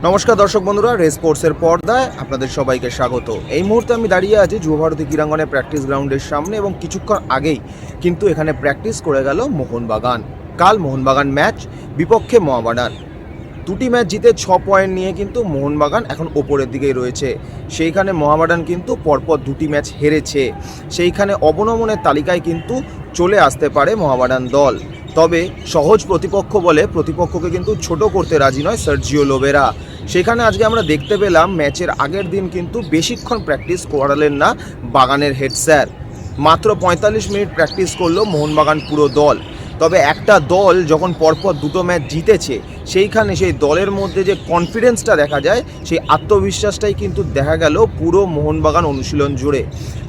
নমস্কার দর্শক বন্ধুরা, রেস স্পোর্টসের পর্দায় আপনাদের সবাইকে স্বাগত। এই মুহূর্তে আমি দাঁড়িয়ে আছি যুবভারতী ক্রীড়াঙ্গনের প্র্যাকটিস গ্রাউন্ডের সামনে এবং কিছুক্ষণ আগেই কিন্তু এখানে প্র্যাকটিস করে গেল মোহনবাগান। কাল মোহনবাগান ম্যাচ বিপক্ষে মোহামেডান। দুটি ম্যাচ জিতে 6 পয়েন্ট নিয়ে কিন্তু মোহনবাগান এখন ওপরের দিকেই রয়েছে। সেইখানে মোহামেডান কিন্তু পরপর দুটি ম্যাচ হেরেছে। সেইখানে অবনমনের তালিকায় কিন্তু চলে আসতে পারে মোহামেডান দল। তবে সহজ প্রতিপক্ষ বলে প্রতিপক্ষকে কিন্তু ছোট করতে রাজি নয় সার্জিও লোবেরা। সেখানে আজকে আমরা দেখতে পেলাম ম্যাচের আগের দিন কিন্তু বেশিক্ষণ প্র্যাকটিস করালেন না বাগানের হেড স্যার। মাত্র 45 মিনিট প্র্যাকটিস করলো মোহনবাগান পুরো দল। তবে একটা দল যখন পরপর দুটো ম্যাচ জিতেছে সেইখানে সেই দলের মধ্যে যে কনফিডেন্সটা দেখা যায়, সেই আত্মবিশ্বাসটাই কিন্তু দেখা গেল পুরো মোহনবাগান অনুশীলন জুড়ে।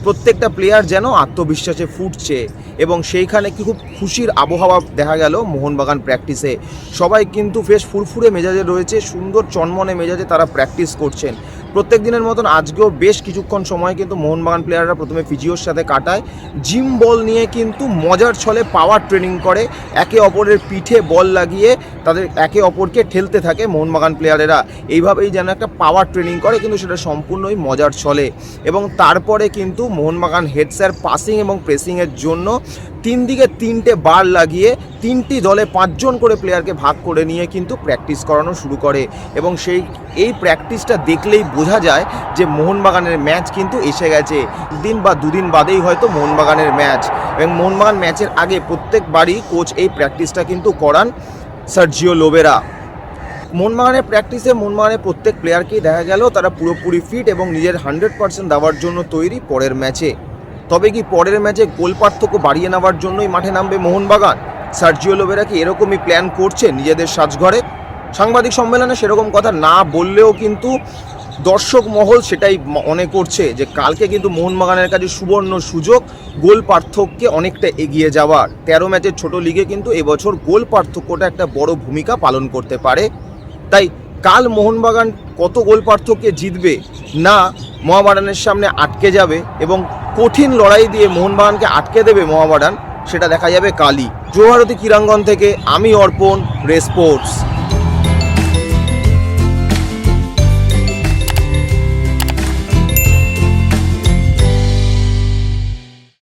প্রত্যেকটা প্লেয়ার যেন আত্মবিশ্বাসে ফুটছে এবং সেইখানে কি খুব খুশির আবহাওয়া দেখা গেল মোহনবাগান প্র্যাকটিসে। সবাই কিন্তু বেশ ফুরফুরে মেজাজে রয়েছে, সুন্দর চনমনে মেজাজে তারা প্র্যাকটিস করছেন। প্রত্যেক দিনের মতন আজকেও বেশ কিছুক্ষণ সময় কিন্তু মোহনবাগান প্লেয়াররা প্রথমে ফিজিওর সাথে কাটায়। জিম বল নিয়ে কিন্তু মজার ছলে পাওয়ার ট্রেনিং করে, একে অপরের পিঠে বল লাগিয়ে তাদের একে অপরকে ঠেলতে থাকে মোহনবাগান প্লেয়ারেরা। এইভাবেই যেন একটা পাওয়ার ট্রেনিং করে, কিন্তু সেটা সম্পূর্ণই মজার ছলে। এবং তারপরে কিন্তু মোহনবাগান হেড স্যার পাসিং এবং প্রেসিংয়ের জন্য 3 দিকে 3টে বার লাগিয়ে 3টি দলে 5 জন করে প্লেয়ারকে ভাগ করে নিয়ে কিন্তু প্র্যাকটিস করানো শুরু করে। এবং এই প্র্যাকটিসটা দেখলেই বোঝা যায় যে মোহনবাগানের ম্যাচ কিন্তু এসে গেছে। দিন বা দুদিন বাদেই হয়তো মোহনবাগানের ম্যাচ। এবং মোহনবাগান ম্যাচের আগে প্রত্যেকবারই কোচ এই প্র্যাকটিসটা কিন্তু করান সার্জিও লোবেরা। মোহনবাগানের প্র্যাকটিসে মোহনবাগানের প্রত্যেক প্লেয়ারকেই দেখা গেল তারা পুরোপুরি ফিট এবং নিজের 100% দেওয়ার জন্য তৈরি পরের ম্যাচে। তবে কি পরের ম্যাচে গোল পার্থক্য বাড়িয়ে নেওয়ার জন্যই মাঠে নামবে মোহনবাগান? সার্জিও লোবেরা কি এরকমই প্ল্যান করছে নিজেদের সাজঘরে? সাংবাদিক সম্মেলনে সেরকম কথা না বললেও কিন্তু দর্শক মহল সেটাই মনে করছে যে কালকে কিন্তু মোহনবাগানের কাছে সুবর্ণ সুযোগ গোল পার্থক্যে অনেকটা এগিয়ে যাওয়ার। 13 ম্যাচের ছোট লিগে কিন্তু এবছর গোল পার্থক্যটা একটা বড় ভূমিকা পালন করতে পারে। তাই কাল মোহনবাগান কত গোল পার্থক্যে জিতবে, না মোহামেডানের সামনে আটকে যাবে এবং কঠিন লড়াই দিয়ে মোহনবাগানকে আটকে দেবে মোহামেডান, সেটা দেখা যাবে কালই। যুবভারতী ক্রীড়াঙ্গন থেকে আমি অর্পণ, রেস স্পোর্টস।